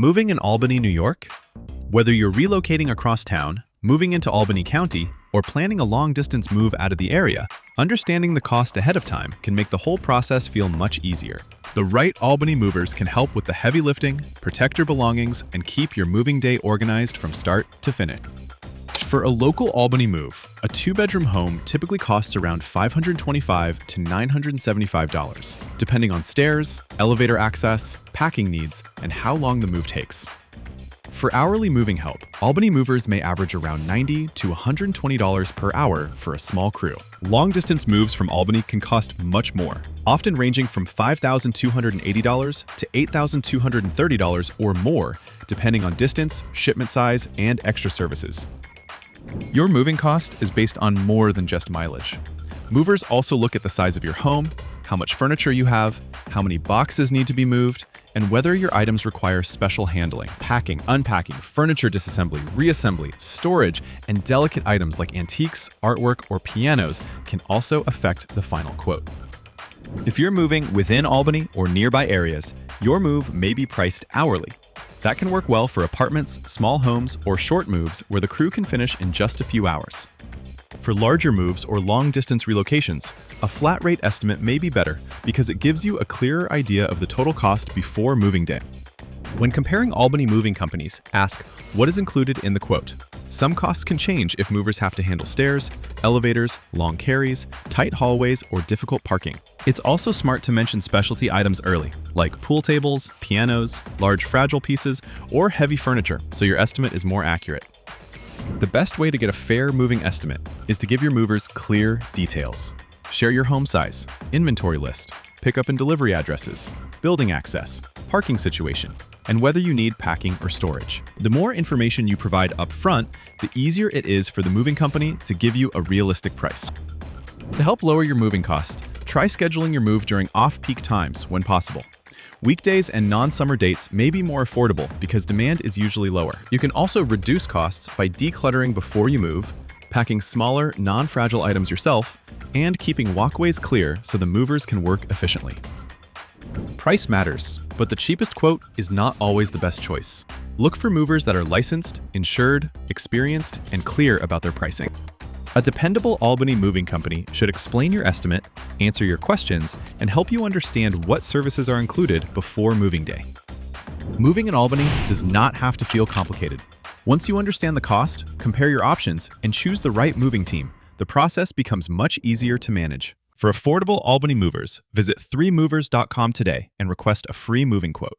Moving in Albany, New York? Whether you're relocating across town, moving into Albany County, or planning a long-distance move out of the area, understanding the cost ahead of time can make the whole process feel much easier. The right Albany movers can help with the heavy lifting, protect your belongings, and keep your moving day organized from start to finish. For a local Albany move, a 2-bedroom home typically costs around $525 to $975, depending on stairs, elevator access, packing needs, and how long the move takes. For hourly moving help, Albany movers may average around $90 to $120 per hour for a small crew. Long-distance moves from Albany can cost much more, often ranging from $5,280 to $8,230 or more, depending on distance, shipment size, and extra services. Your moving cost is based on more than just mileage. Movers also look at the size of your home, how much furniture you have, how many boxes need to be moved, and whether your items require special handling. Packing, unpacking, furniture disassembly, reassembly, storage, and delicate items like antiques, artwork, or pianos can also affect the final quote. If you're moving within Albany or nearby areas, your move may be priced hourly. That can work well for apartments, small homes, or short moves where the crew can finish in just a few hours. For larger moves or long-distance relocations, a flat rate estimate may be better because it gives you a clearer idea of the total cost before moving day. When comparing Albany moving companies, ask what is included in the quote. Some costs can change if movers have to handle stairs, elevators, long carries, tight hallways, or difficult parking. It's also smart to mention specialty items early, like pool tables, pianos, large fragile pieces, or heavy furniture, so your estimate is more accurate. The best way to get a fair moving estimate is to give your movers clear details. Share your home size, inventory list, pickup and delivery addresses, building access, parking situation, and whether you need packing or storage. The more information you provide up front, the easier it is for the moving company to give you a realistic price. To help lower your moving cost, try scheduling your move during off-peak times when possible. Weekdays and non-summer dates may be more affordable because demand is usually lower. You can also reduce costs by decluttering before you move, packing smaller, non-fragile items yourself, and keeping walkways clear so the movers can work efficiently. Price matters, but the cheapest quote is not always the best choice. Look for movers that are licensed, insured, experienced, and clear about their pricing. A dependable Albany moving company should explain your estimate, answer your questions, and help you understand what services are included before moving day. Moving in Albany does not have to feel complicated. Once you understand the cost, compare your options, and choose the right moving team, the process becomes much easier to manage. For affordable Albany movers, visit 3movers.com today and request a free moving quote.